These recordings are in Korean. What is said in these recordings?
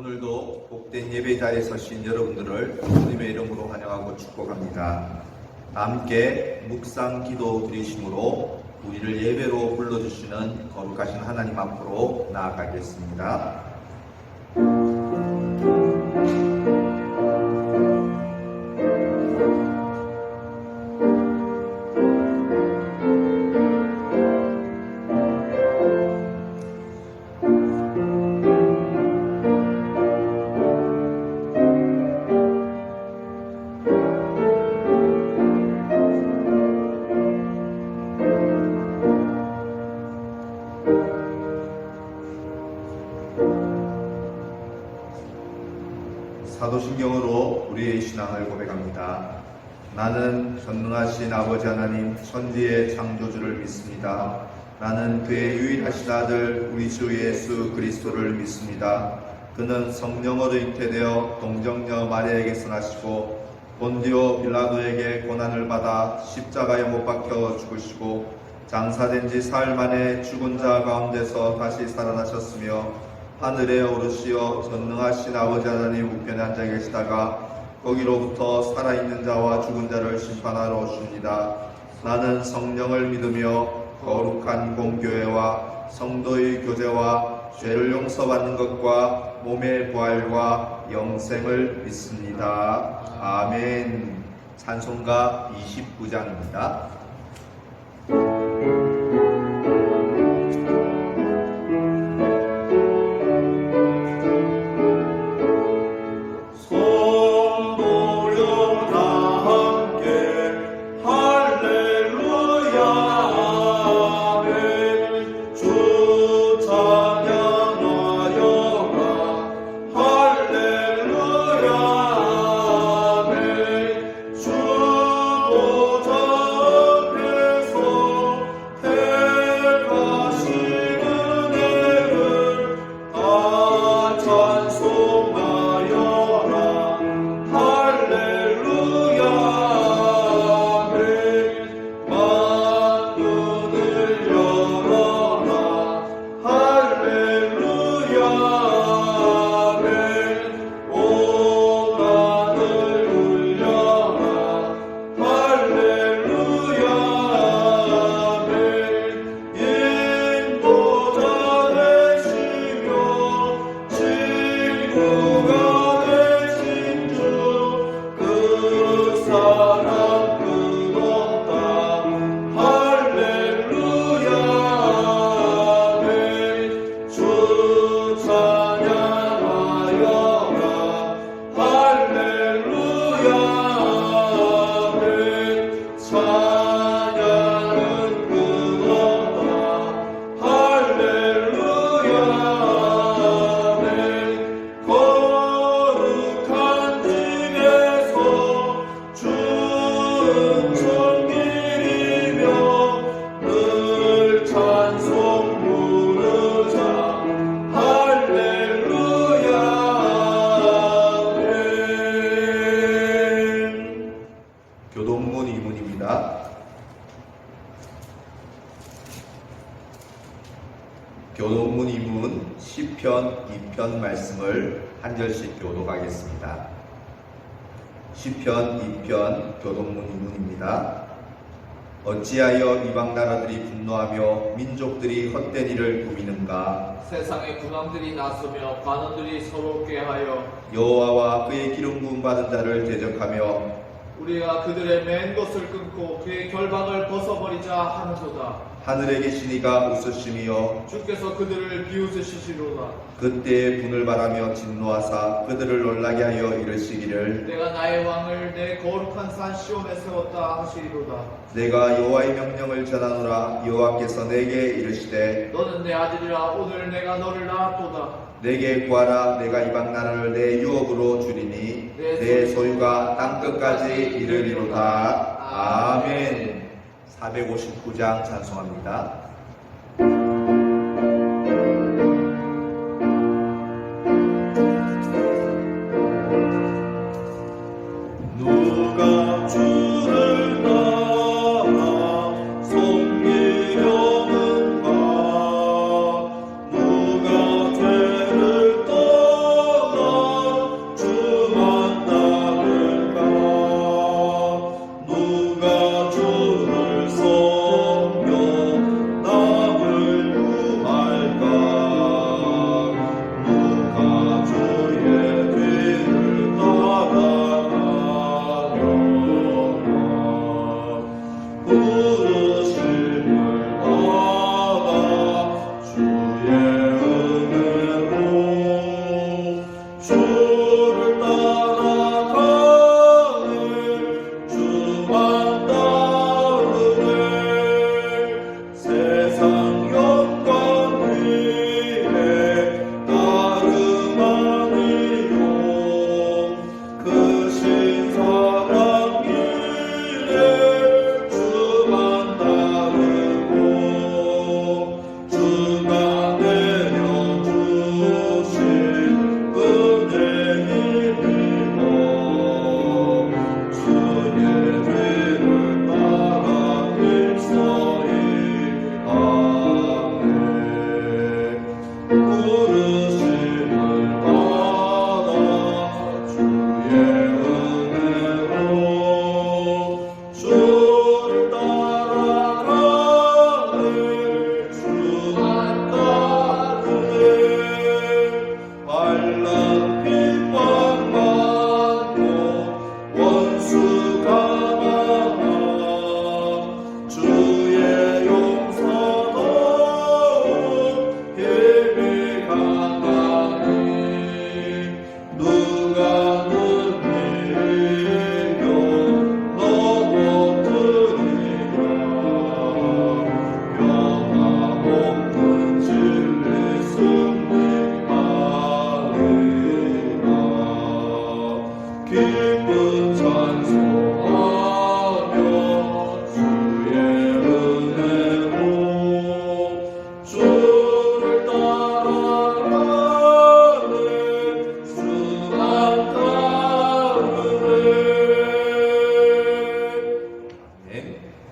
오늘도 복된 예배 자리에 서신 여러분들을 주님의 이름으로 환영하고 축복합니다. 함께 묵상 기도 드리심으로 우리를 예배로 불러주시는 거룩하신 하나님 앞으로 나아가겠습니다. 사도신경으로 우리의 신앙을 고백합니다. 나는 전능하신 아버지 하나님 천지의 창조주를 믿습니다. 나는 그의 유일하신 아들 우리 주 예수 그리스도를 믿습니다. 그는 성령으로 잉태되어 동정녀 마리아에게서 나시고 본디오 빌라도에게 고난을 받아 십자가에 못 박혀 죽으시고 장사된 지 사흘 만에 죽은 자 가운데서 다시 살아나셨으며 하늘에 오르시어 전능하신 아버지 하나님 우편에 앉아 계시다가 거기로부터 살아있는 자와 죽은 자를 심판하러 오십니다. 나는 성령을 믿으며 거룩한 공교회와 성도의 교제와 죄를 용서받는 것과 몸의 부활과 영생을 믿습니다. 아멘. 찬송가 29장입니다. 교동문 2문입니다. 교동문 2문 시편 2편 말씀을 한 절씩 교독하겠습니다. 시편 2편 교동문 2문입니다. 어찌하여 이방 나라들이 분노하며 민족들이 헛된 일을 꾸미는가? 세상의 군왕들이 나서며 관원들이 서로 꾀하여 여호와와 그의 기름 부음 받은 자를 대적하며 우리가 그들의 맨 것을 끊고 그의 결박을 벗어버리자 하는도다. 하늘에 계신 이가 웃으시며 주께서 그들을 비웃으시리로다. 그때에 분을 바라며 진노하사 그들을 놀라게 하여 이르시기를 내가 나의 왕을 내 거룩한 산 시온에 세웠다 하시리로다. 내가 여호와의 명령을 전하노라. 여호와께서 내게 이르시되 너는 내 아들이라. 오늘 내가 너를 낳았도다. 내게 구하라. 내가 이방 나라를 내 유업으로 주리니 내 소유가 땅끝까지 이르리로다. 아멘. 459장 찬송합니다. 누가 주를 따라 섬기려는가? 누가 죄를 떠나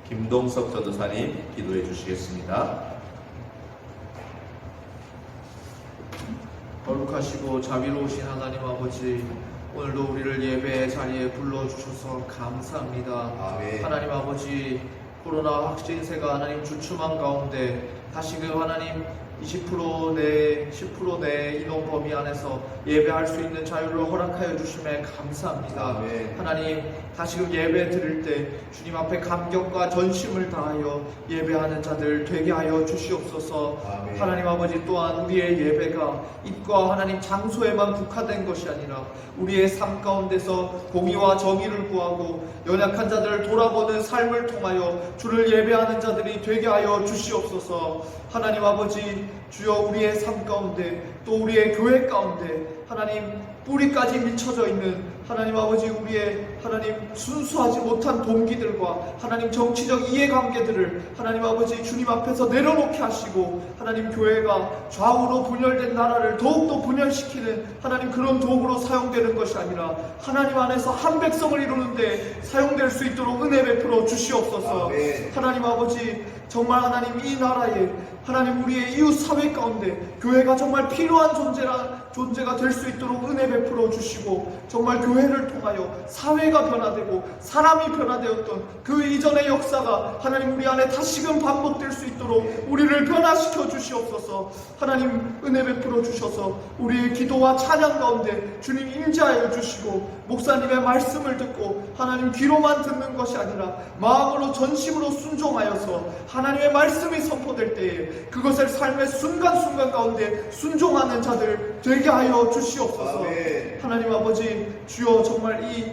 김동석 전도사님 기도해 주시겠습니다. 거룩하시고 자비로우신 하나님 아버지, 오늘도 우리를 예배의 자리에 불러주셔서 감사합니다. 아멘. 하나님 아버지, 코로나 확진세가 하나님 주춤한 가운데 다시금 하나님 20% 내 10% 내 인원 범위 안에서 예배할 수 있는 자유를 허락하여 주심에 감사합니다. 아멘. 하나님, 다시금 예배 드릴 때 주님 앞에 감격과 전심을 다하여 예배하는 자들 되게 하여 주시옵소서. 아멘. 하나님 아버지, 또한 우리의 예배가 입과 하나님 장소에만 국한된 것이 아니라 우리의 삶 가운데서 공의와 정의를 구하고 연약한 자들을 돌아보는 삶을 통하여 주를 예배하는 자들이 되게 하여 주시옵소서. 하나님 아버지, 주여 우리의 삶 가운데 또 우리의 교회 가운데 하나님 뿌리까지 미쳐져 있는 하나님 아버지, 우리의 하나님 순수하지 못한 동기들과 하나님 정치적 이해관계들을 하나님 아버지 주님 앞에서 내려놓게 하시고 하나님 교회가 좌우로 분열된 나라를 더욱더 분열시키는 하나님 그런 도구로 사용되는 것이 아니라 하나님 안에서 한 백성을 이루는데 사용될 수 있도록 은혜 베풀어 주시옵소서. 아멘. 하나님 아버지, 정말 하나님 이 나라에 하나님 우리의 이웃 사회 가운데 교회가 정말 필요한 존재가 될 수 있도록 은혜 베풀어 주시고, 정말 교회를 통하여 사회가 변화되고 사람이 변화되었던 그 이전의 역사가 하나님 우리 안에 다시금 반복될 수 있도록 우리를 변화시켜 주시옵소서. 하나님 은혜 베풀어 주셔서 우리의 기도와 찬양 가운데 주님 임재하여 주시고, 목사님의 말씀을 듣고 하나님 귀로만 듣는 것이 아니라 마음으로 전심으로 순종하여서 하나님의 말씀이 선포될 때에 그것을 삶의 순간순간 가운데 순종하는 자들 되게 하여 주시옵소서. 아멘. 하나님 아버지, 주여 정말 이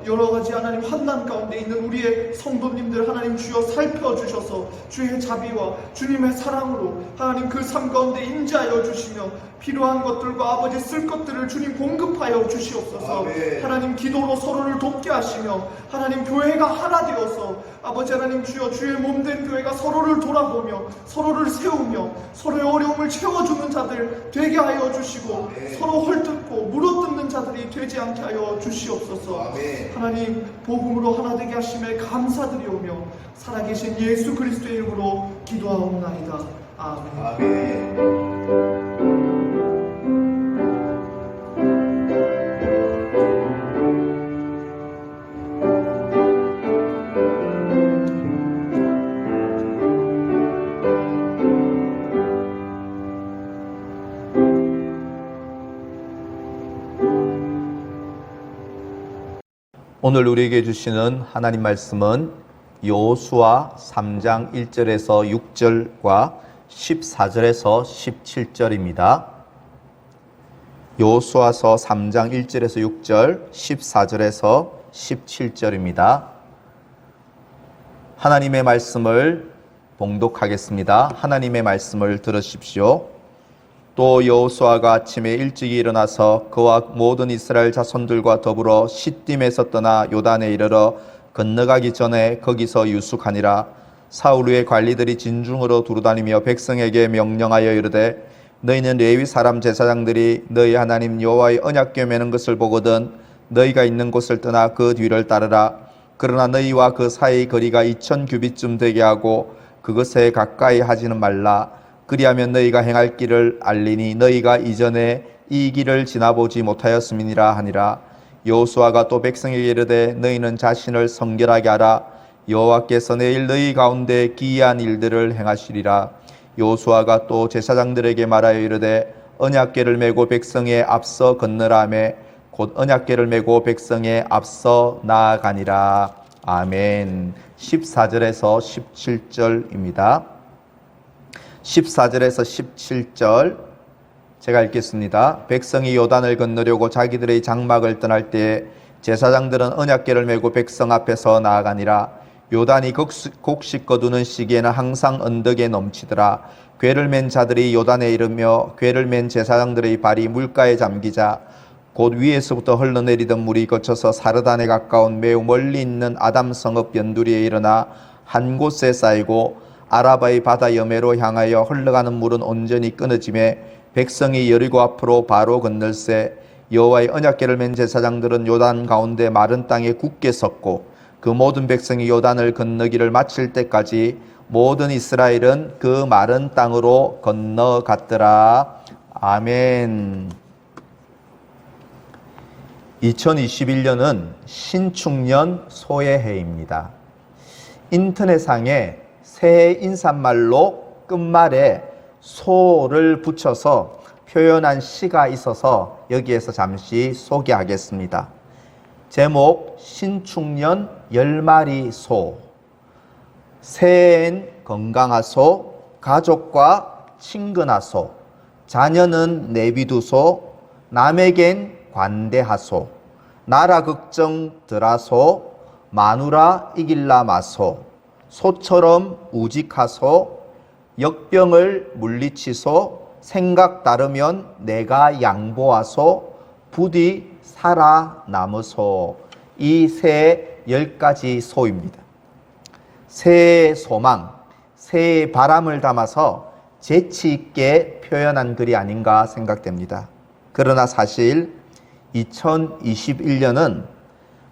여러가지 하나님 환난 가운데 있는 우리의 성도님들 하나님 주여 살펴주셔서 주의 자비와 주님의 사랑으로 하나님 그 삶 가운데 임재하여 주시며 필요한 것들과 아버지 쓸 것들을 주님 공급하여 주시옵소서. 아멘. 하나님 기도로 서로를 돕게 하시며 하나님 교회가 하나 되어서 아버지 하나님 주여 주의 몸된 교회가 서로를 돌아보며 서로를 세우며 서로의 어려움을 채워주는 자들 되게 하여 주시고, 아멘. 서로 헐뜯고 물어뜯는 자들이 되지 않게 하여 주시옵소서. 아멘. 하나님 복음으로 하나 되게 하심에 감사드리오며 살아계신 예수 그리스도의 이름으로 기도하옵나이다. 아멘. 아멘. 오늘 우리에게 주시는 하나님 말씀은 여호수아 3장 1절에서 6절과 14절에서 17절입니다. 여호수아서 3장 1절에서 6절, 14절에서 17절입니다. 하나님의 말씀을 봉독하겠습니다. 하나님의 말씀을 들으십시오. 또 여호수아가 아침에 일찍 일어나서 그와 모든 이스라엘 자손들과 더불어 시딤에서 떠나 요단에 이르러 건너가기 전에 거기서 유숙하니라. 사울 위의 관리들이 진중으로 두루다니며 백성에게 명령하여 이르되, 너희는 레위 사람 제사장들이 너희 하나님 여호와의 언약궤 매는 것을 보거든 너희가 있는 곳을 떠나 그 뒤를 따르라. 그러나 너희와 그 사이의 거리가 2000규빗쯤 되게 하고 그것에 가까이 하지는 말라. 그리하면 너희가 행할 길을 알리니 너희가 이전에 이 길을 지나보지 못하였음이니라 하니라. 여호수아가 또 백성에게 이르되, 너희는 자신을 성결하게 하라. 여호와께서 내일 너희 가운데 기이한 일들을 행하시리라. 여호수아가 또 제사장들에게 말하여 이르되, 언약궤를 메고 백성에 앞서 건너라매 곧 언약궤를 메고 백성에 앞서 나아가니라. 아멘. 14절에서 17절입니다. 14절에서 17절 제가 읽겠습니다. 백성이 요단을 건너려고 자기들의 장막을 떠날 때에 제사장들은 언약궤를 메고 백성 앞에서 나아가니라. 요단이 곡식 거두는 시기에는 항상 언덕에 넘치더라. 궤를 맨 자들이 요단에 이르며 궤를 맨 제사장들의 발이 물가에 잠기자 곧 위에서부터 흘러내리던 물이 거쳐서 사르단에 가까운 매우 멀리 있는 아담 성읍 연두리에 일어나 한 곳에 쌓이고 아라바의 바다 여매로 향하여 흘러가는 물은 온전히 끊어지매 백성이 여리고 앞으로 바로 건널세 여호와의 언약궤를 맨 제사장들은 요단 가운데 마른 땅에 굳게 섰고 그 모든 백성이 요단을 건너기를 마칠 때까지 모든 이스라엘은 그 마른 땅으로 건너갔더라. 아멘. 2021년은 신축년 소해해입니다. 인터넷상에 새해 인사말로 끝말에 소를 붙여서 표현한 시가 있어서 여기에서 잠시 소개하겠습니다. 제목 신축년 10마리 소. 새해엔 건강하소, 가족과 친근하소, 자녀는 내비두소, 남에겐 관대하소, 나라 걱정 덜하소, 마누라 이길라 마소, 소처럼 우직하소, 역병을 물리치소, 생각 다르면 내가 양보하소, 부디 살아남으소. 이 새 10가지 소입니다. 새해의 소망, 새해의 바람을 담아서 재치 있게 표현한 글이 아닌가 생각됩니다. 그러나 사실 2021년은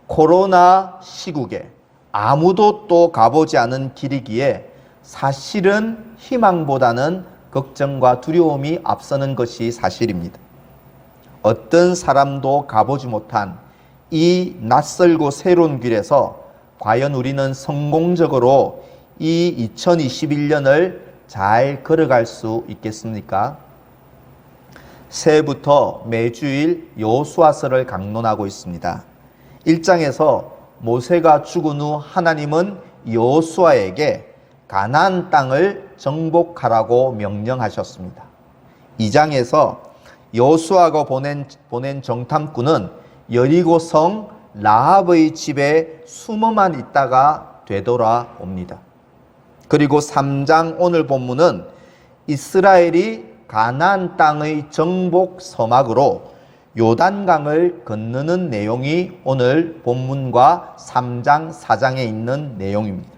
코로나 시국에 아무도 또 가보지 않은 길이기에 사실은 희망보다는 걱정과 두려움이 앞서는 것이 사실입니다. 어떤 사람도 가보지 못한 이 낯설고 새로운 길에서 과연 우리는 성공적으로 이 2021년을 잘 걸어갈 수 있겠습니까? 새해부터 매주일 여호수아서를 강론하고 있습니다. 1장에서 모세가 죽은 후 하나님은 여호수아에게 가나안 땅을 정복하라고 명령하셨습니다. 2장에서 여호수아가 보낸 정탐꾼은 여리고성 라합의 집에 숨어만 있다가 되돌아옵니다. 그리고 3장 오늘 본문은 이스라엘이 가나안 땅의 정복 서막으로 요단강을 건너는 내용이 오늘 본문과 3장, 4장에 있는 내용입니다.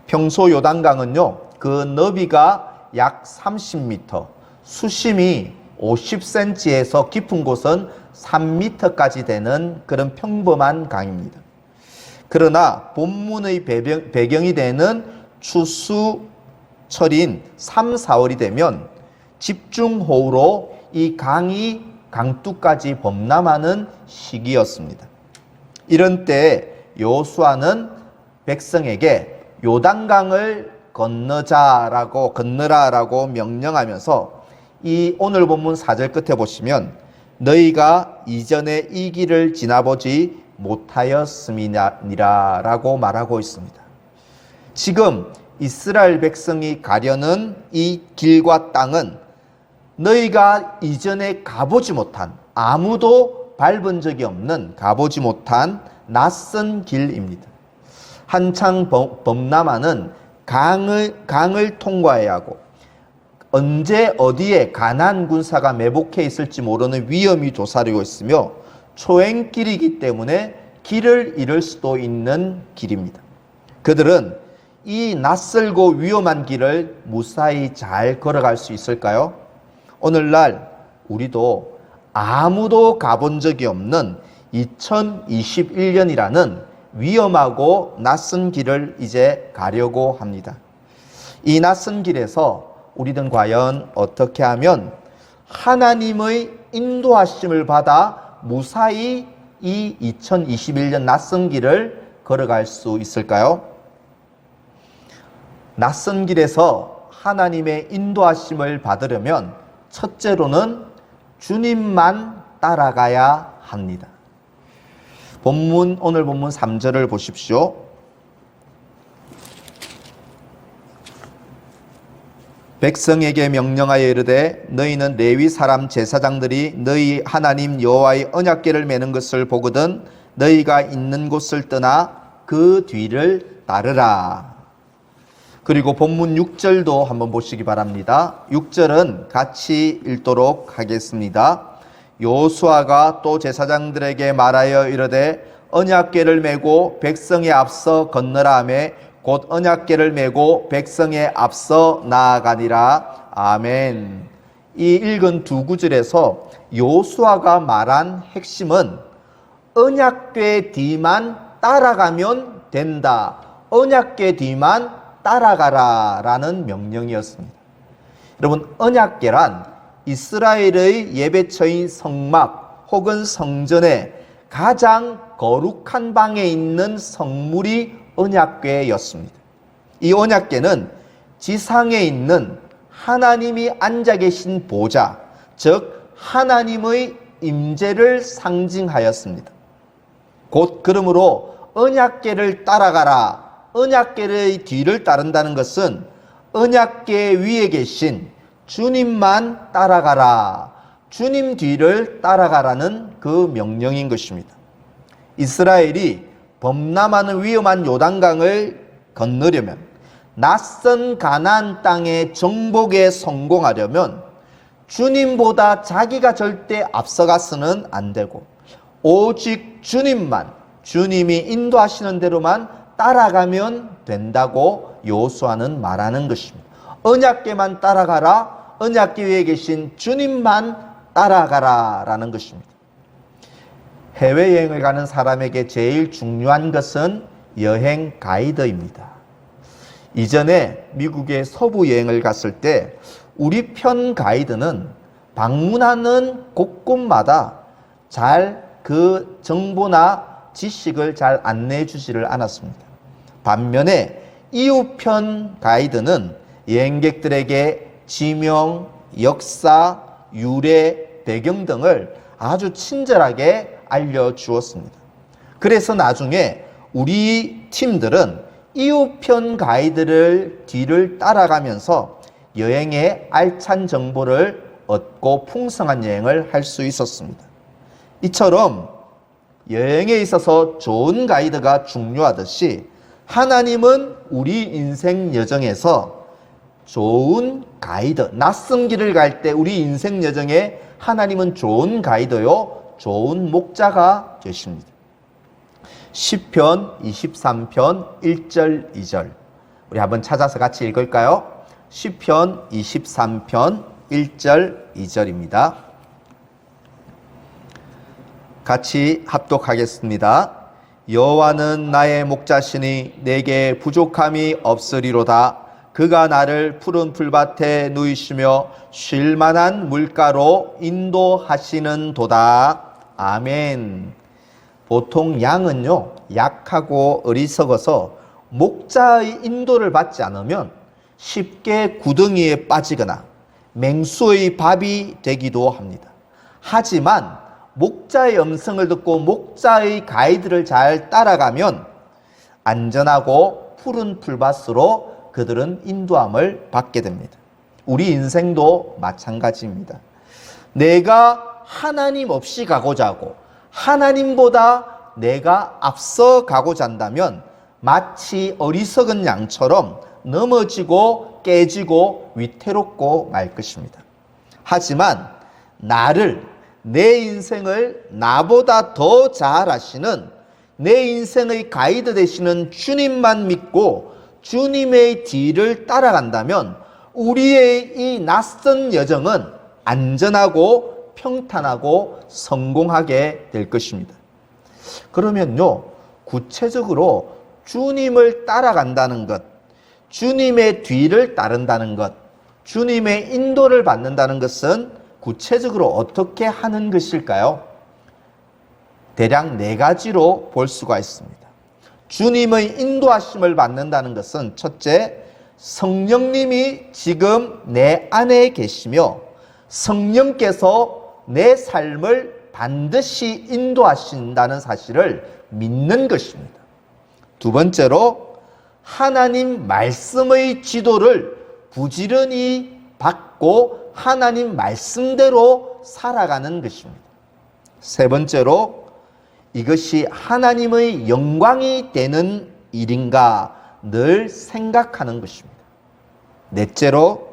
평소 요단강은요, 그 너비가 약 30m, 수심이 50cm에서 깊은 곳은 3m까지 되는 그런 평범한 강입니다. 그러나 본문의 배경이 되는 추수철인 3, 4월이 되면 집중호우로 이 강이 강둑까지 범람하는 시기였습니다. 이런 때 여호수아는 백성에게 요단강을 건너라라고 명령하면서 이 오늘 본문 4절 끝에 보시면 너희가 이전에 이 길을 지나보지 못하였음이니라 라고 말하고 있습니다. 지금 이스라엘 백성이 가려는 이 길과 땅은 너희가 이전에 가보지 못한, 아무도 밟은 적이 없는, 가보지 못한 낯선 길입니다. 한창 범람하는 강을 통과해야 하고 언제 어디에 가나안 군사가 매복해 있을지 모르는 위험이 도사리고 있으며 초행길이기 때문에 길을 잃을 수도 있는 길입니다. 그들은 이 낯설고 위험한 길을 무사히 잘 걸어갈 수 있을까요? 오늘날 우리도 아무도 가본 적이 없는 2021년이라는 위험하고 낯선 길을 이제 가려고 합니다. 이 낯선 길에서 우리는 과연 어떻게 하면 하나님의 인도하심을 받아 무사히 이 2021년 낯선 길을 걸어갈 수 있을까요? 낯선 길에서 하나님의 인도하심을 받으려면 첫째로는 주님만 따라가야 합니다. 오늘 본문 3절을 보십시오. 백성에게 명령하여 이르되 너희는 레위 사람 제사장들이 너희 하나님 여호와의 언약궤를 매는 것을 보거든 너희가 있는 곳을 떠나 그 뒤를 따르라. 그리고 본문 6절도 한번 보시기 바랍니다. 6절은 같이 읽도록 하겠습니다. 여호수아가 또 제사장들에게 말하여 이르되 언약궤를 메고 백성에 앞서 건너라 하매 곧 언약궤를 메고 백성에 앞서 나아가니라. 아멘. 이 읽은 두 구절에서 여호수아가 말한 핵심은 언약궤 뒤만 따라가면 된다. 언약궤 뒤만 따라가라 라는 명령이었습니다. 여러분, 언약궤란 이스라엘의 예배처인 성막 혹은 성전의 가장 거룩한 방에 있는 성물이 언약궤였습니다. 이 언약궤는 지상에 있는 하나님이 앉아 계신 보좌, 즉 하나님의 임재를 상징하였습니다. 곧 그러므로 언약궤를 따라가라, 언약궤의 뒤를 따른다는 것은 언약궤 위에 계신 주님만 따라가라, 주님 뒤를 따라가라는 그 명령인 것입니다. 이스라엘이 범람하는 위험한 요단강을 건너려면, 낯선 가나안 땅의 정복에 성공하려면 주님보다 자기가 절대 앞서가서는 안 되고 오직 주님만, 주님이 인도하시는 대로만 따라가면 된다고 여호수아는 말하는 것입니다. 언약궤만 따라가라, 언약궤 위에 계신 주님만 따라가라 라는 것입니다. 해외여행을 가는 사람에게 제일 중요한 것은 여행 가이드입니다. 이전에 미국의 서부 여행을 갔을 때 우리 편 가이드는 방문하는 곳곳마다 잘 그 정보나 지식을 잘 안내해 주지를 않았습니다. 반면에 이웃편 가이드는 여행객들에게 지명, 역사, 유래, 배경 등을 아주 친절하게 알려주었습니다. 그래서 나중에 우리 팀들은 이웃편 가이드를 뒤를 따라가면서 여행의 알찬 정보를 얻고 풍성한 여행을 할 수 있었습니다. 이처럼 여행에 있어서 좋은 가이드가 중요하듯이 하나님은 우리 인생 여정에서 좋은 가이드, 낯선 길을 갈 때 우리 인생 여정에 하나님은 좋은 가이드요, 좋은 목자가 되십니다. 시편 23편 1절 2절 우리 한번 찾아서 같이 읽을까요? 시편 23편 1절 2절입니다. 같이 합독하겠습니다. 여호와는 나의 목자시니 내게 부족함이 없으리로다. 그가 나를 푸른 풀밭에 누이시며 쉴 만한 물가로 인도하시는 도다. 아멘. 보통 양은요, 약하고 어리석어서 목자의 인도를 받지 않으면 쉽게 구덩이에 빠지거나 맹수의 밥이 되기도 합니다. 하지만 목자의 음성을 듣고 목자의 가이드를 잘 따라가면 안전하고 푸른 풀밭으로 그들은 인도함을 받게 됩니다. 우리 인생도 마찬가지입니다. 내가 하나님 없이 가고자 하고 하나님보다 내가 앞서 가고자 한다면 마치 어리석은 양처럼 넘어지고 깨지고 위태롭고 말 것입니다. 하지만 내 인생을 나보다 더 잘 아시는, 내 인생의 가이드 되시는 주님만 믿고 주님의 뒤를 따라간다면 우리의 이 낯선 여정은 안전하고 평탄하고 성공하게 될 것입니다. 그러면요, 구체적으로 주님을 따라간다는 것, 주님의 뒤를 따른다는 것, 주님의 인도를 받는다는 것은 구체적으로 어떻게 하는 것일까요? 대략 4가지로 볼 수가 있습니다. 주님의 인도하심을 받는다는 것은 첫째, 성령님이 지금 내 안에 계시며 성령께서 내 삶을 반드시 인도하신다는 사실을 믿는 것입니다. 두 번째로 하나님 말씀의 지도를 부지런히 받고 하나님 말씀대로 살아가는 것입니다. 세 번째로 이것이 하나님의 영광이 되는 일인가 늘 생각하는 것입니다. 넷째로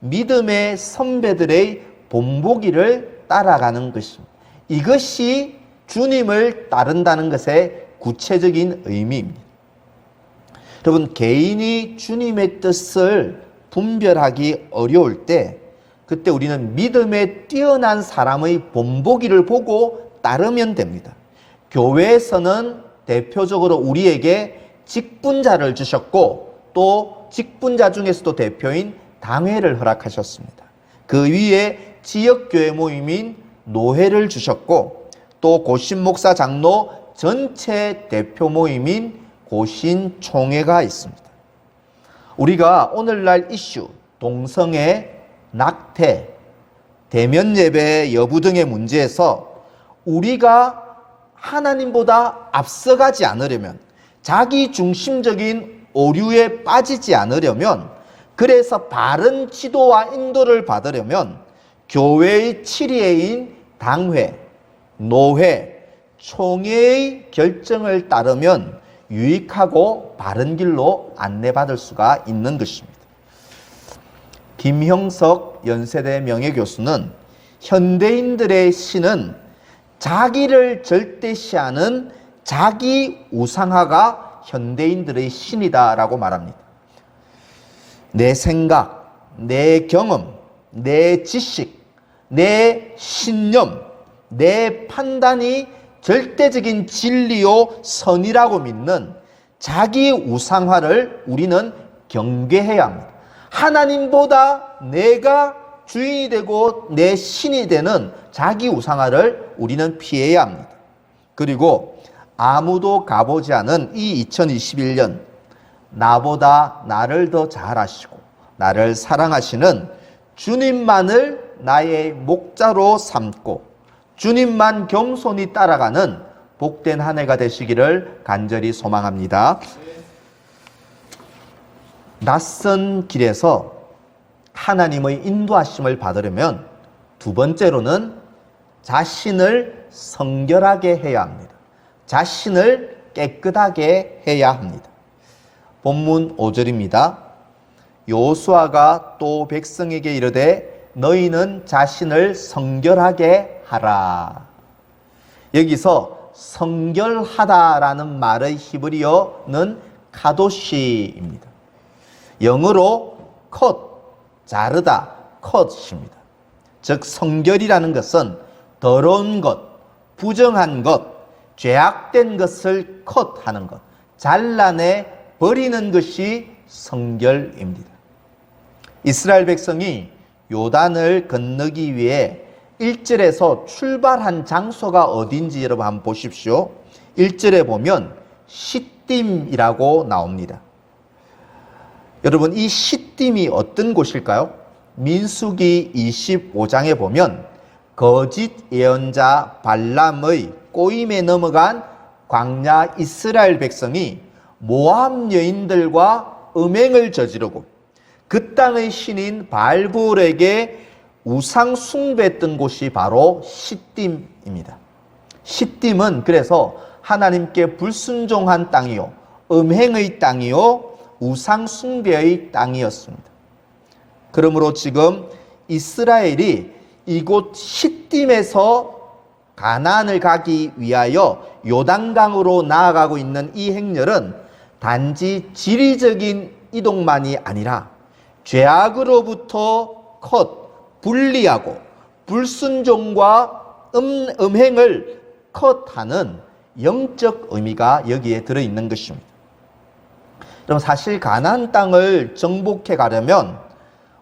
믿음의 선배들의 본보기를 따라가는 것입니다. 이것이 주님을 따른다는 것의 구체적인 의미입니다. 여러분, 개인이 주님의 뜻을 분별하기 어려울 때 그때 우리는 믿음에 뛰어난 사람의 본보기를 보고 따르면 됩니다. 교회에서는 대표적으로 우리에게 직분자를 주셨고 또 직분자 중에서도 대표인 당회를 허락하셨습니다. 그 위에 지역교회 모임인 노회를 주셨고 또 고신목사 장로 전체 대표 모임인 고신총회가 있습니다. 우리가 오늘날 이슈, 동성애, 낙태, 대면 예배 여부 등의 문제에서 우리가 하나님보다 앞서가지 않으려면, 자기 중심적인 오류에 빠지지 않으려면, 그래서 바른 지도와 인도를 받으려면 교회의 치리애인 당회, 노회, 총회의 결정을 따르면 유익하고 바른 길로 안내받을 수가 있는 것입니다. 김형석 연세대 명예교수는 현대인들의 신은 자기를 절대시하는 자기 우상화가 현대인들의 신이다라고 말합니다. 내 생각, 내 경험, 내 지식, 내 신념, 내 판단이 절대적인 진리요 선이라고 믿는 자기 우상화를 우리는 경계해야 합니다. 하나님보다 내가 주인이 되고 내 신이 되는 자기 우상화를 우리는 피해야 합니다. 그리고 아무도 가보지 않은 이 2021년, 나보다 나를 더 잘 아시고 나를 사랑하시는 주님만을 나의 목자로 삼고 주님만 겸손히 따라가는 복된 한 해가 되시기를 간절히 소망합니다. 낯선 길에서 하나님의 인도하심을 받으려면 두 번째로는 자신을 성결하게 해야 합니다. 자신을 깨끗하게 해야 합니다. 본문 5절입니다. 여호수아가 또 백성에게 이르되 너희는 자신을 성결하게 하라. 여기서 성결하다라는 말의 히브리어는 카도시입니다. 영어로 컷, 자르다, 컷입니다. 즉 성결이라는 것은 더러운 것, 부정한 것, 죄악된 것을 컷하는 것, 잘라내 버리는 것이 성결입니다. 이스라엘 백성이 요단을 건너기 위해 1절에서 출발한 장소가 어딘지 여러분 한번 보십시오. 1절에 보면 시딤이라고 나옵니다. 여러분, 이 시딤이 어떤 곳일까요? 민수기 25장에 보면 거짓 예언자 발람의 꼬임에 넘어간 광야 이스라엘 백성이 모압 여인들과 음행을 저지르고 그 땅의 신인 바알볼에게 우상 숭배했던 곳이 바로 시딤입니다. 시딤은 그래서 하나님께 불순종한 땅이요, 음행의 땅이요, 우상 숭배의 땅이었습니다. 그러므로 지금 이스라엘이 이곳 시딤에서 가나안을 가기 위하여 요단강으로 나아가고 있는 이 행렬은 단지 지리적인 이동만이 아니라 죄악으로부터 분리하고 불순종과 음행을 컷하는 영적 의미가 여기에 들어있는 것입니다. 그럼 사실 가나안 땅을 정복해 가려면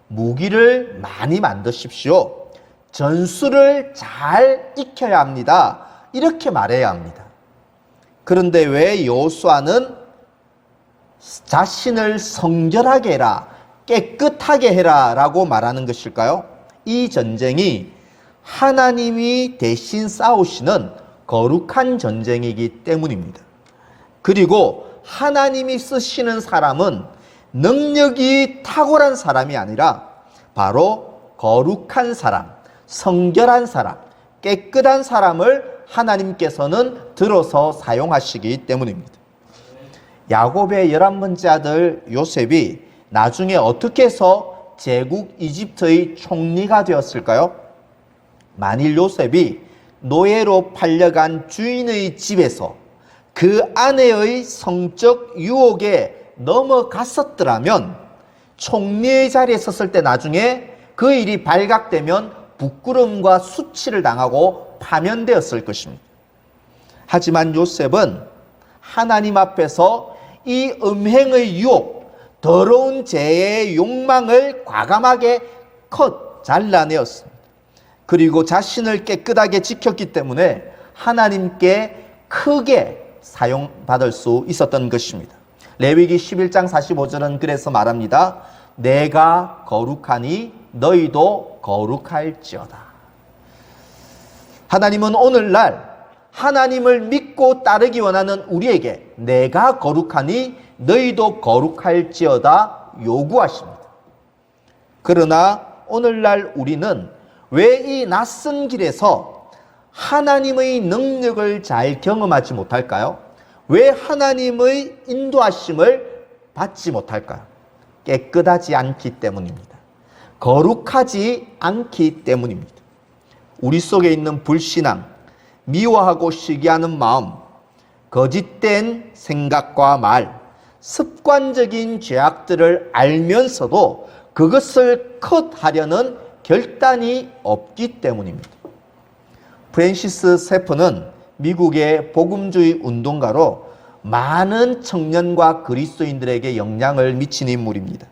무기를 많이 만드십시오. 전술을 잘 익혀야 합니다. 이렇게 말해야 합니다. 그런데 왜 여호수아는 자신을 성결하게 해라, 깨끗하게 해라 라고 말하는 것일까요? 이 전쟁이 하나님이 대신 싸우시는 거룩한 전쟁이기 때문입니다. 그리고 하나님이 쓰시는 사람은 능력이 탁월한 사람이 아니라 바로 거룩한 사람, 성결한 사람, 깨끗한 사람을 하나님께서는 들어서 사용하시기 때문입니다. 야곱의 11번째 아들 요셉이 나중에 어떻게 해서 제국 이집트의 총리가 되었을까요? 만일 요셉이 노예로 팔려간 주인의 집에서 그 아내의 성적 유혹에 넘어갔었더라면 총리의 자리에 섰을 때 나중에 그 일이 발각되면 부끄러움과 수치를 당하고 파면되었을 것입니다. 하지만 요셉은 하나님 앞에서 이 음행의 유혹, 더러운 죄의 욕망을 과감하게 잘라내었습니다. 그리고 자신을 깨끗하게 지켰기 때문에 하나님께 크게 사용받을 수 있었던 것입니다. 레위기 11장 45절은 그래서 말합니다. 내가 거룩하니 너희도 거룩할지어다. 하나님은 오늘날 하나님을 믿고 따르기 원하는 우리에게 내가 거룩하니 너희도 거룩할지어다 요구하십니다. 그러나 오늘날 우리는 왜 이 낯선 길에서 하나님의 능력을 잘 경험하지 못할까요? 왜 하나님의 인도하심을 받지 못할까요? 깨끗하지 않기 때문입니다. 거룩하지 않기 때문입니다. 우리 속에 있는 불신앙, 미워하고 시기하는 마음, 거짓된 생각과 말, 습관적인 죄악들을 알면서도 그것을 컷하려는 결단이 없기 때문입니다. 프랜시스 세프는 미국의 복음주의 운동가로 많은 청년과 그리스도인들에게 영향을 미친 인물입니다.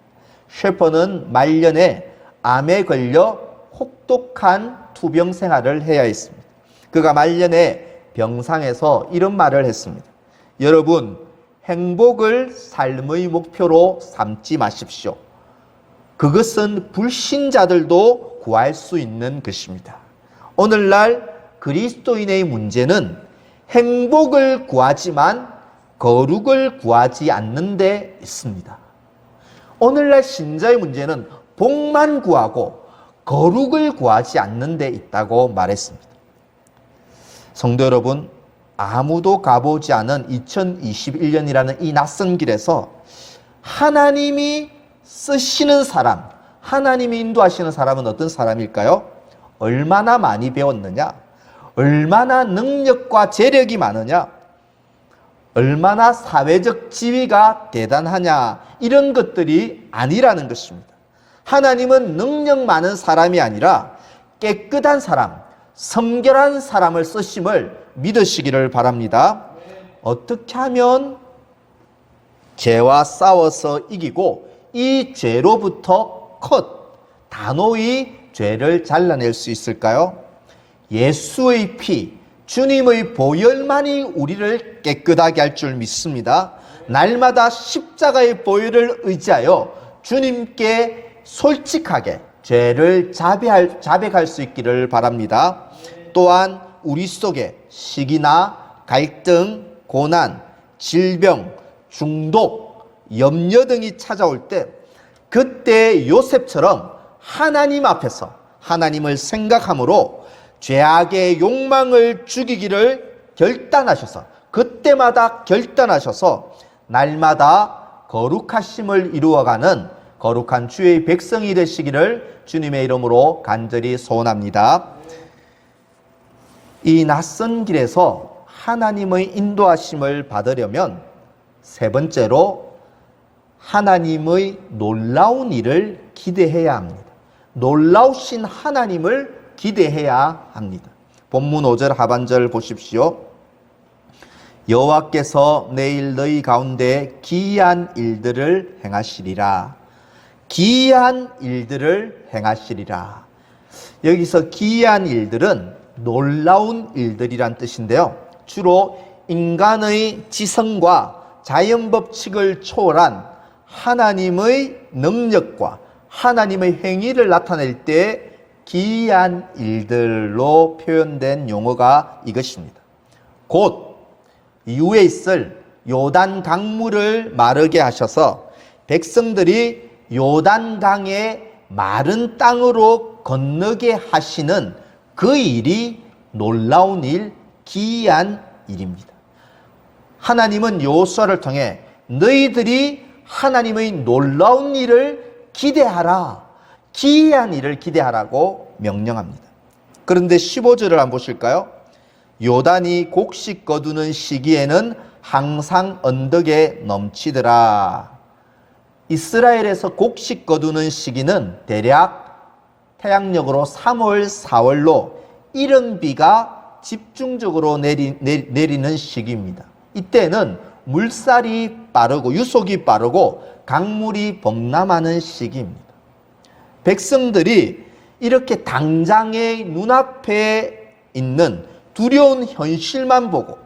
셰퍼는 말년에 암에 걸려 혹독한 투병 생활을 해야 했습니다. 그가 말년에 병상에서 이런 말을 했습니다. 여러분, 행복을 삶의 목표로 삼지 마십시오. 그것은 불신자들도 구할 수 있는 것입니다. 오늘날 그리스도인의 문제는 행복을 구하지만 거룩을 구하지 않는 데 있습니다. 오늘날 신자의 문제는 복만 구하고 거룩을 구하지 않는 데 있다고 말했습니다. 성도 여러분, 아무도 가보지 않은 2021년이라는 이 낯선 길에서 하나님이 쓰시는 사람, 하나님이 인도하시는 사람은 어떤 사람일까요? 얼마나 많이 배웠느냐? 얼마나 능력과 재력이 많으냐? 얼마나 사회적 지위가 대단하냐? 이런 것들이 아니라는 것입니다. 하나님은 능력 많은 사람이 아니라 깨끗한 사람, 성결한 사람을 쓰심을 믿으시기를 바랍니다. 어떻게 하면 죄와 싸워서 이기고 이 죄로부터 단호히 죄를 잘라낼 수 있을까요? 예수의 피, 주님의 보혈만이 우리를 깨끗하게 할 줄 믿습니다. 날마다 십자가의 보혈을 의지하여 주님께 솔직하게 죄를 자백할 수 있기를 바랍니다. 또한 우리 속에 시기나 갈등, 고난, 질병, 중독, 염려 등이 찾아올 때 그때 요셉처럼 하나님 앞에서 하나님을 생각함으로 죄악의 욕망을 죽이기를 결단하셔서 그때마다 결단하셔서 날마다 거룩하심을 이루어가는 거룩한 주의 백성이 되시기를 주님의 이름으로 간절히 소원합니다. 이 낯선 길에서 하나님의 인도하심을 받으려면 세 번째로 하나님의 놀라운 일을 기대해야 합니다. 놀라우신 하나님을 기대해야 합니다. 본문 5절 하반절 보십시오. 여호와께서 내일 너희 가운데 기이한 일들을 행하시리라. 기이한 일들을 행하시리라. 여기서 기이한 일들은 놀라운 일들이란 뜻인데요. 주로 인간의 지성과 자연 법칙을 초월한 하나님의 능력과 하나님의 행위를 나타낼 때 기이한 일들로 표현된 용어가 이것입니다. 곧 이후에 있을 요단 강물을 마르게 하셔서 백성들이 요단강의 마른 땅으로 건너게 하시는 그 일이 놀라운 일, 기이한 일입니다. 하나님은 여호수아를 통해 너희들이 하나님의 놀라운 일을 기대하라, 기이한 일을 기대하라고 명령합니다. 그런데 15절을 한번 보실까요? 요단이 곡식 거두는 시기에는 항상 언덕에 넘치더라. 이스라엘에서 곡식 거두는 시기는 대략 태양력으로 3월, 4월로 이른 비가 집중적으로 내리는 시기입니다. 이때는 물살이 빠르고 유속이 빠르고 강물이 범람하는 시기입니다. 백성들이 이렇게 당장의 눈앞에 있는 두려운 현실만 보고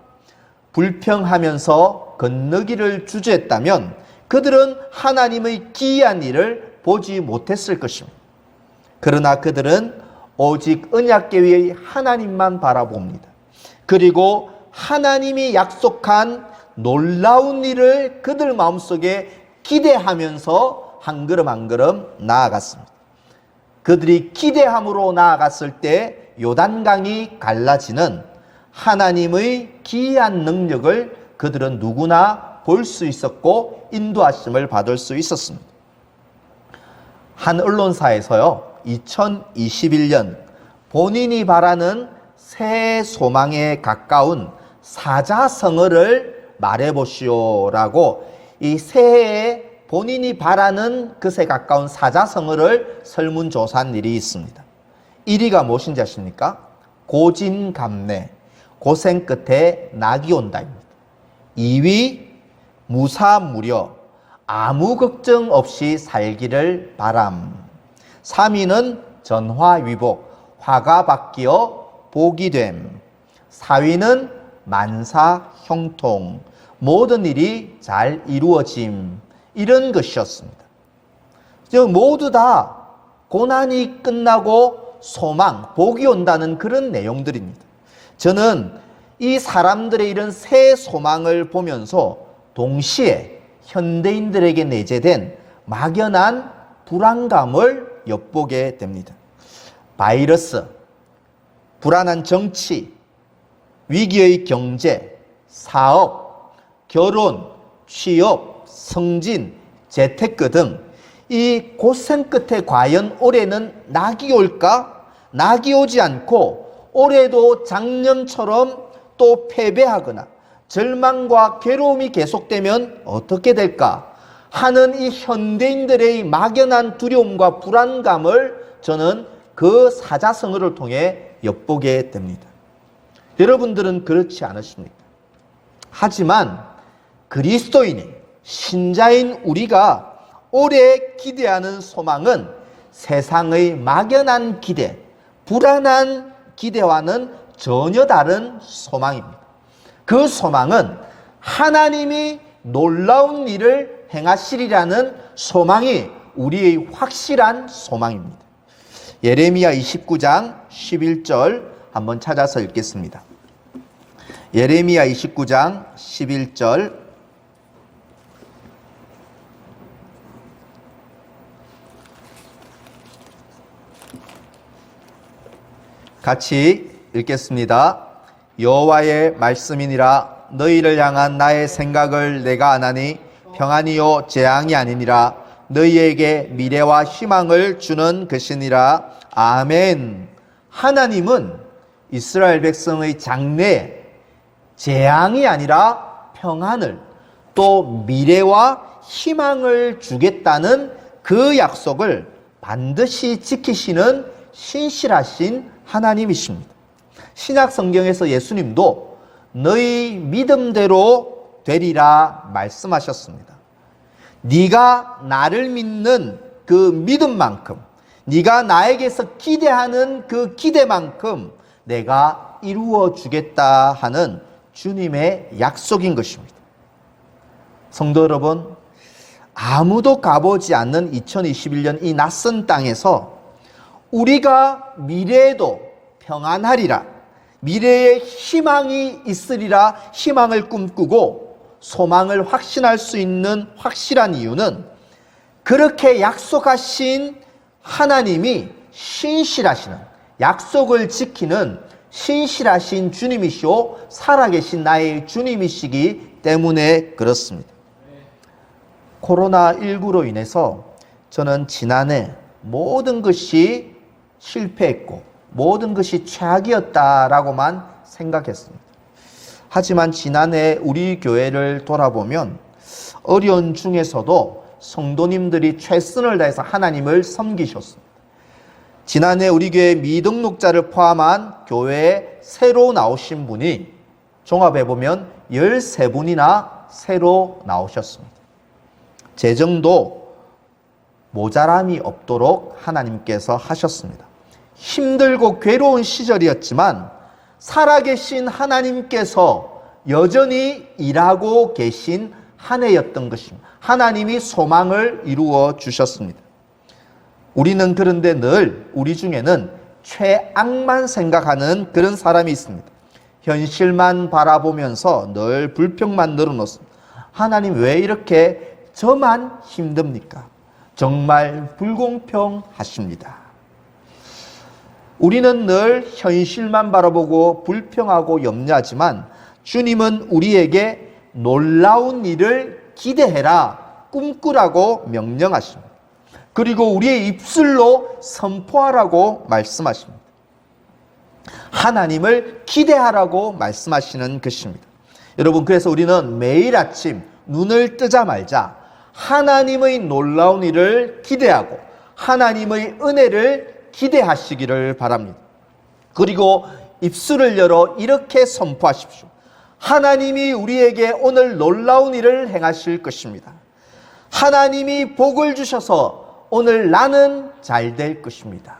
불평하면서 건너기를 주저했다면 그들은 하나님의 기이한 일을 보지 못했을 것입니다. 그러나 그들은 오직 언약궤의 하나님만 바라봅니다. 그리고 하나님이 약속한 놀라운 일을 그들 마음속에 기대하면서 한 걸음 한 걸음 나아갔습니다. 그들이 기대함으로 나아갔을 때 요단강이 갈라지는 하나님의 기이한 능력을 그들은 누구나 볼 수 있었고 인도하심을 받을 수 있었습니다. 한 언론사에서요, 2021년 본인이 바라는 새해 소망에 가까운 사자성어를 말해보시오라고 이 새해에 본인이 바라는 것에 가까운 사자성어를 설문조사한 일이 있습니다. 1위가 무엇인지 아십니까? 고진감래, 고생 끝에 낙이 온다입니다. 2위, 무사무려, 아무 걱정 없이 살기를 바람. 3위는 전화위복, 화가 바뀌어 복이 됨. 4위는 만사형통, 모든 일이 잘 이루어짐. 이런 것이었습니다. 모두 다 고난이 끝나고 소망, 복이 온다는 그런 내용들입니다. 저는 이 사람들의 이런 새 소망을 보면서 동시에 현대인들에게 내재된 막연한 불안감을 엿보게 됩니다. 바이러스, 불안한 정치, 위기의 경제, 사업, 결혼, 취업, 승진, 재테크 등 이 고생 끝에 과연 올해는 낙이 올까? 낙이 오지 않고 올해도 작년처럼 또 패배하거나 절망과 괴로움이 계속되면 어떻게 될까 하는 이 현대인들의 막연한 두려움과 불안감을 저는 그 사자성어를 통해 엿보게 됩니다. 여러분들은 그렇지 않으십니까? 하지만 그리스도인이 신자인 우리가 올해 기대하는 소망은 세상의 막연한 기대, 불안한 기대와는 전혀 다른 소망입니다. 그 소망은 하나님이 놀라운 일을 행하시리라는 소망이 우리의 확실한 소망입니다. 예레미야 29장 11절 한번 찾아서 읽겠습니다. 예레미야 29장 11절 같이 읽겠습니다. 여호와의 말씀이니라. 너희를 향한 나의 생각을 내가 아나니 평안이요 재앙이 아니니라. 너희에게 미래와 희망을 주는 것이니라. 아멘. 하나님은 이스라엘 백성의 장래에 재앙이 아니라 평안을, 또 미래와 희망을 주겠다는 그 약속을 반드시 지키시는 신실하신 하나님이십니다. 신약 성경에서 예수님도 너희 믿음대로 되리라 말씀하셨습니다. 네가 나를 믿는 그 믿음만큼, 네가 나에게서 기대하는 그 기대만큼 내가 이루어 주겠다 하는 주님의 약속인 것입니다. 성도 여러분, 아무도 가보지 않는 2021년 이 낯선 땅에서 우리가 미래에도 평안하리라, 미래에 희망이 있으리라 희망을 꿈꾸고 소망을 확신할 수 있는 확실한 이유는 그렇게 약속하신 하나님이 신실하시는, 약속을 지키는 신실하신 주님이시오 살아계신 나의 주님이시기 때문에 그렇습니다. 코로나19로 인해서 저는 지난해 모든 것이 실패했고 모든 것이 최악이었다라고만 생각했습니다. 하지만 지난해 우리 교회를 돌아보면 어려운 중에서도 성도님들이 최선을 다해서 하나님을 섬기셨습니다. 지난해 우리 교회 미등록자를 포함한 교회에 새로 나오신 분이 종합해보면 13분이나 새로 나오셨습니다. 재정도 모자람이 없도록 하나님께서 하셨습니다. 힘들고 괴로운 시절이었지만 살아계신 하나님께서 여전히 일하고 계신 한 해였던 것입니다. 하나님이 소망을 이루어 주셨습니다. 우리는 그런데 늘 우리 중에는 최악만 생각하는 그런 사람이 있습니다. 현실만 바라보면서 늘 불평만 늘어놓습니다. 하나님 왜 이렇게 저만 힘듭니까? 정말 불공평하십니다. 우리는 늘 현실만 바라보고 불평하고 염려하지만 주님은 우리에게 놀라운 일을 기대해라, 꿈꾸라고 명령하십니다. 그리고 우리의 입술로 선포하라고 말씀하십니다. 하나님을 기대하라고 말씀하시는 것입니다. 여러분, 그래서 우리는 매일 아침 눈을 뜨자마자 하나님의 놀라운 일을 기대하고 하나님의 은혜를 기대하시기를 바랍니다. 그리고 입술을 열어 이렇게 선포하십시오. 하나님이 우리에게 오늘 놀라운 일을 행하실 것입니다. 하나님이 복을 주셔서 오늘 나는 잘 될 것입니다.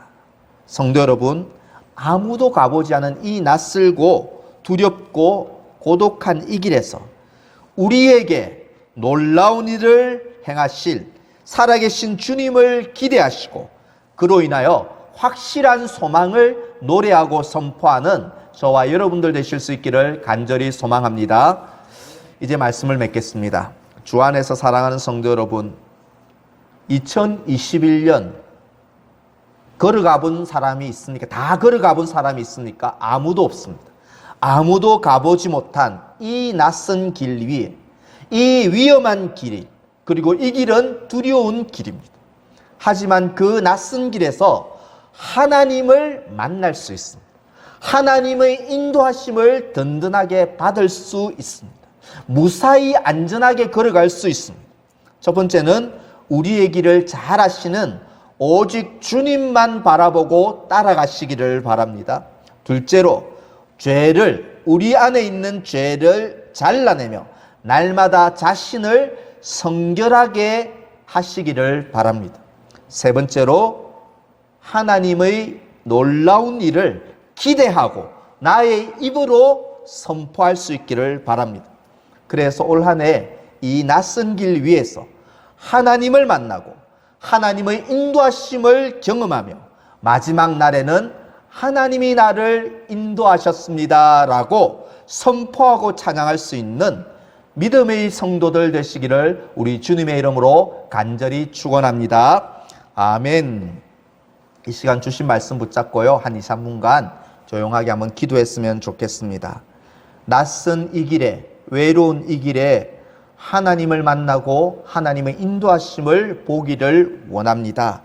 성도 여러분, 아무도 가보지 않은 이 낯설고 두렵고 고독한 이 길에서 우리에게 놀라운 일을 행하실 살아계신 주님을 기대하시고 그로 인하여 확실한 소망을 노래하고 선포하는 저와 여러분들 되실 수 있기를 간절히 소망합니다. 이제 말씀을 맺겠습니다. 주 안에서 사랑하는 성도 여러분, 2021년 걸어가 본 사람이 있습니까? 다 걸어가 본 사람이 있습니까? 아무도 없습니다. 아무도 가보지 못한 이 낯선 길 위에, 이 위험한 길, 그리고 이 길은 두려운 길입니다. 하지만 그 낯선 길에서 하나님을 만날 수 있습니다. 하나님의 인도하심을 든든하게 받을 수 있습니다. 무사히 안전하게 걸어갈 수 있습니다. 첫 번째는 우리의 길을 잘 아시는 오직 주님만 바라보고 따라가시기를 바랍니다. 둘째로 우리 안에 있는 죄를 잘라내며 날마다 자신을 성결하게 하시기를 바랍니다. 세 번째로 하나님의 놀라운 일을 기대하고 나의 입으로 선포할 수 있기를 바랍니다. 그래서 올 한 해 이 낯선 길 위에서 하나님을 만나고 하나님의 인도하심을 경험하며 마지막 날에는 하나님이 나를 인도하셨습니다 라고 선포하고 찬양할 수 있는 믿음의 성도들 되시기를 우리 주님의 이름으로 간절히 축원합니다. 아멘. 이 시간 주신 말씀 붙잡고요, 한 2, 3분간 조용하게 한번 기도했으면 좋겠습니다. 낯선 이 길에, 외로운 이 길에 하나님을 만나고 하나님의 인도하심을 보기를 원합니다.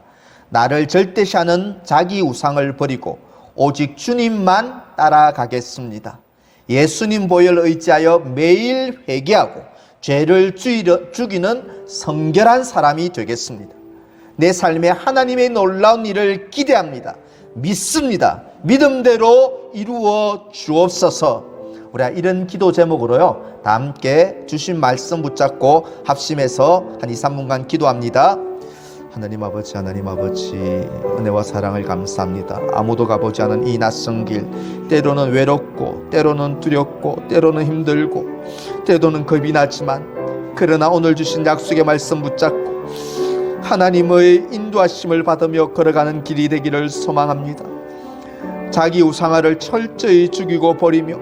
나를 절대시하는 자기 우상을 버리고 오직 주님만 따라가겠습니다. 예수님 보혈 의지하여 매일 회개하고 죄를 죽이는 성결한 사람이 되겠습니다. 내 삶에 하나님의 놀라운 일을 기대합니다. 믿습니다. 믿음대로 이루어 주옵소서. 우리가 이런 기도 제목으로요, 다 함께 주신 말씀 붙잡고 합심해서 한 2, 3분간 기도합니다. 하나님 아버지, 하나님 아버지, 은혜와 사랑을 감사합니다. 아무도 가보지 않은 이 낯선 길, 때로는 외롭고 때로는 두렵고 때로는 힘들고 때로는 겁이 나지만 그러나 오늘 주신 약속의 말씀 붙잡고 하나님의 인도하심을 받으며 걸어가는 길이 되기를 소망합니다. 자기 우상화를 철저히 죽이고 버리며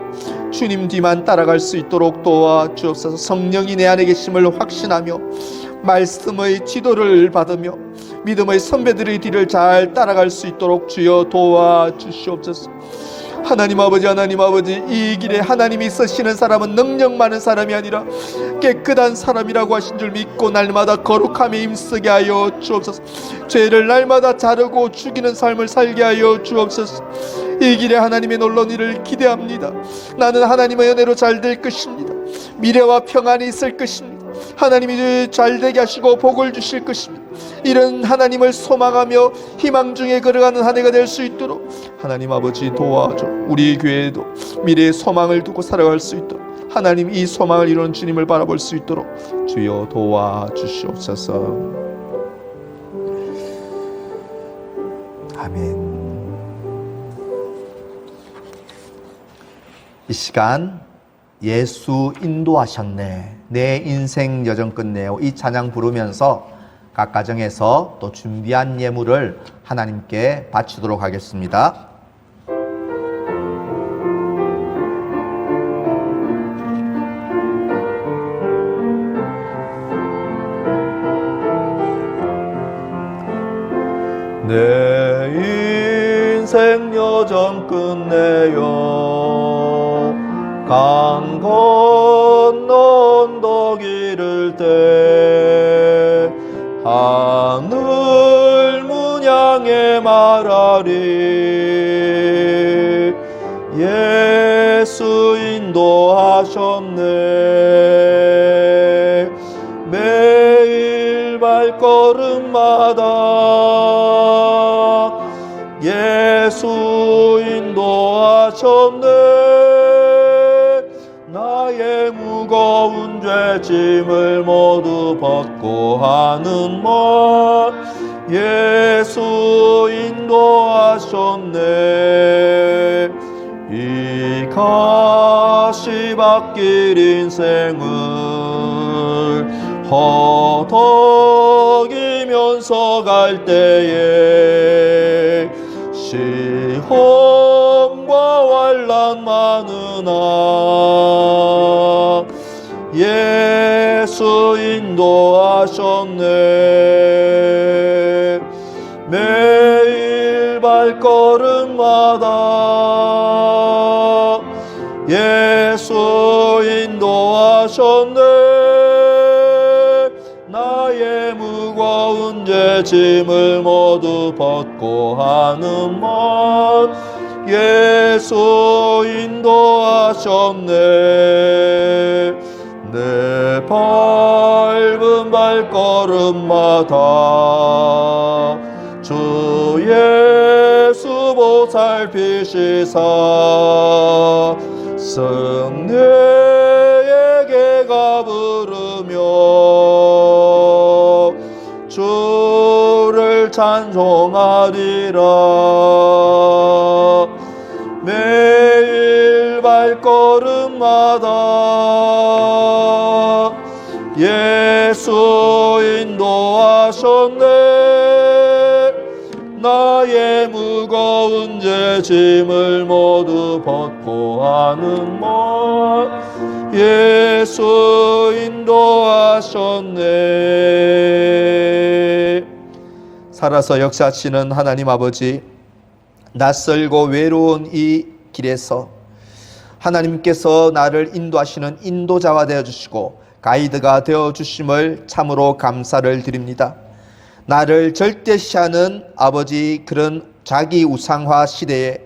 주님 뒤만 따라갈 수 있도록 도와주옵소서. 성령이 내 안에 계심을 확신하며 말씀의 지도를 받으며 믿음의 선배들의 뒤를 잘 따라갈 수 있도록 주여 도와주시옵소서. 하나님 아버지, 하나님 아버지, 이 길에 하나님이 쓰시는 사람은 능력 많은 사람이 아니라 깨끗한 사람이라고 하신 줄 믿고 날마다 거룩함에 힘쓰게 하여 주옵소서. 죄를 날마다 자르고 죽이는 삶을 살게 하여 주옵소서. 이 길에 하나님의 놀라운 일을 기대합니다. 나는 하나님의 은혜로 잘 될 것입니다. 미래와 평안이 있을 것입니다. 하나님이 잘되게 하시고 복을 주실 것입니다. 이런 하나님을 소망하며 희망 중에 걸어가는 한 해가 될 수 있도록 하나님 아버지 도와줘. 우리 교회에도 미래의 소망을 두고 살아갈 수 있도록 하나님 이 소망을 이루는 주님을 바라볼 수 있도록 주여 도와주시옵소서. 아멘. 이 시간 예수 인도하셨네, 내 인생 여정 끝내요, 이 찬양 부르면서 각 가정에서 또 준비한 예물을 하나님께 바치도록 하겠습니다. 내 인생 여정 끝내요, 강 건너 언덕 이를 때 하늘 문 향해 말하리, 예수 인도하셨네. 매일 발걸음마다 예수 인도하셨네. 나의 무거운 죄짐을 모두 벗고 하는 말, 예수 인도하셨네. 이 가시밭길 인생을 허덕이면서 갈 때에 시험과 환난 많으나 예수 인도하셨네. 매일 발걸음마다 예수 인도하셨네. 나의 무거운 죄짐을 모두 벗고 하는 말, 예수 인도하셨네. 내 밟은 발걸음마다 주 예수 보살피시사 승리에게 가부르며 주를 찬송하리라. 매일 발걸음마다 예수 인도하셨네. 나의 무거운 죄짐을 모두 벗고 하는 말, 예수 인도하셨네. 살아서 역사하시는 하나님 아버지, 낯설고 외로운 이 길에서 하나님께서 나를 인도하시는 인도자가 되어주시고 가이드가 되어주심을 참으로 감사를 드립니다. 나를 절대시하는 아버지 그런 자기 우상화 시대에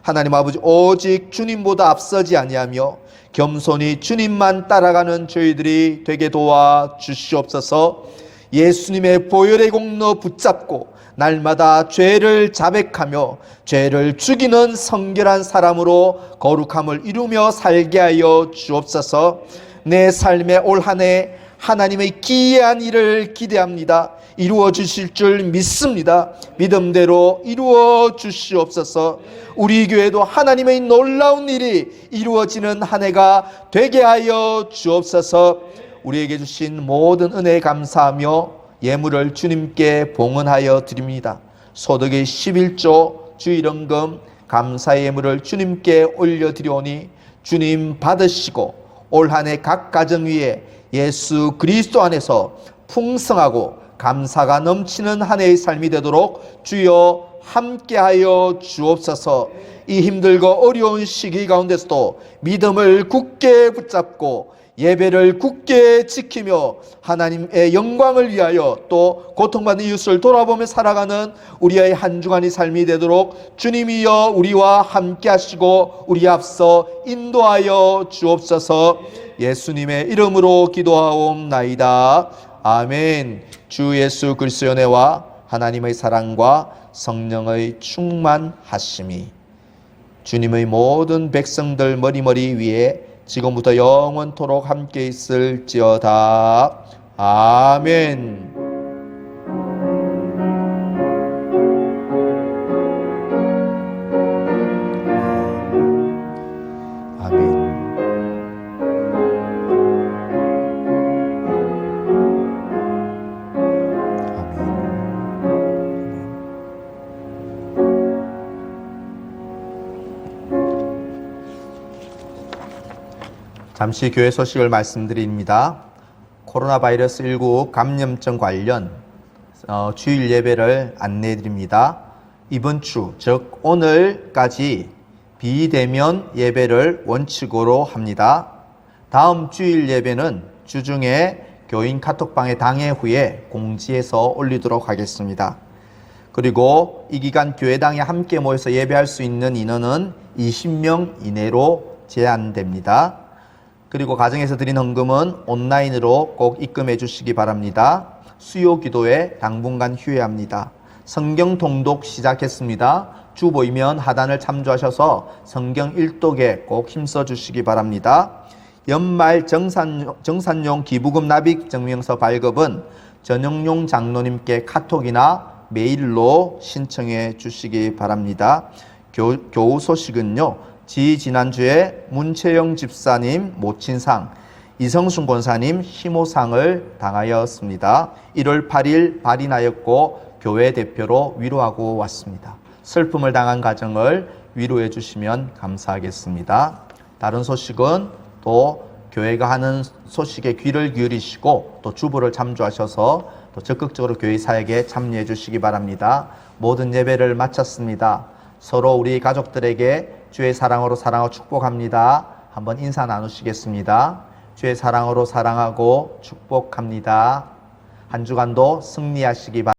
하나님 아버지 오직 주님보다 앞서지 아니하며 겸손히 주님만 따라가는 저희들이 되게 도와주시옵소서. 예수님의 보혈의 공로 붙잡고 날마다 죄를 자백하며 죄를 죽이는 성결한 사람으로 거룩함을 이루며 살게 하여 주옵소서. 내 삶의 올 한 해 하나님의 기이한 일을 기대합니다. 이루어 주실 줄 믿습니다. 믿음대로 이루어 주시옵소서. 우리 교회도 하나님의 놀라운 일이 이루어지는 한 해가 되게 하여 주옵소서. 우리에게 주신 모든 은혜에 감사하며 예물을 주님께 봉헌하여 드립니다. 소득의 11조 주일헌금 감사의 예물을 주님께 올려드리오니 주님 받으시고 올 한 해 각 가정 위에 예수 그리스도 안에서 풍성하고 감사가 넘치는 한 해의 삶이 되도록 주여 함께하여 주옵소서. 이 힘들고 어려운 시기 가운데서도 믿음을 굳게 붙잡고 예배를 굳게 지키며 하나님의 영광을 위하여 또 고통받는 이웃을 돌아보며 살아가는 우리의 한 주간의 삶이 되도록 주님이여 우리와 함께 하시고 우리 앞서 인도하여 주옵소서. 예수님의 이름으로 기도하옵나이다. 아멘. 주 예수 그리스도의 은혜와 하나님의 사랑과 성령의 충만하심이 주님의 모든 백성들 머리머리 위에 지금부터 영원토록 함께 있을지어다. 아멘. 아멘. 잠시 교회 소식을 말씀드립니다. 코로나 바이러스 19 감염증 관련 주일 예배를 안내해 드립니다. 이번 주, 즉 오늘까지 비대면 예배를 원칙으로 합니다. 다음 주일 예배는 주중에 교인 카톡방에 당회 후에 공지해서 올리도록 하겠습니다. 그리고 이 기간 교회당에 함께 모여서 예배할 수 있는 인원은 20명 이내로 제한됩니다. 그리고 가정에서 드린 헌금은 온라인으로 꼭 입금해 주시기 바랍니다. 수요 기도에 당분간 휴회합니다. 성경 통독 시작했습니다. 주 보이면 하단을 참조하셔서 성경 일독에 꼭 힘써 주시기 바랍니다. 연말 정산용 기부금 납입 증명서 발급은 전영용 장로님께 카톡이나 메일로 신청해 주시기 바랍니다. 교우 소식은요. 지난주에 문채영 집사님 모친상, 이성순 권사님 희모상을 당하였습니다. 1월 8일 발인하였고 교회 대표로 위로하고 왔습니다. 슬픔을 당한 가정을 위로해 주시면 감사하겠습니다. 다른 소식은 또 교회가 하는 소식에 귀를 기울이시고 또 주보를 참조하셔서 또 적극적으로 교회 사역에 참여해 주시기 바랍니다. 모든 예배를 마쳤습니다. 서로 우리 가족들에게 주의 사랑으로 사랑하고 축복합니다. 한번 인사 나누시겠습니다. 주의 사랑으로 사랑하고 축복합니다. 한 주간도 승리하시기 바랍니다.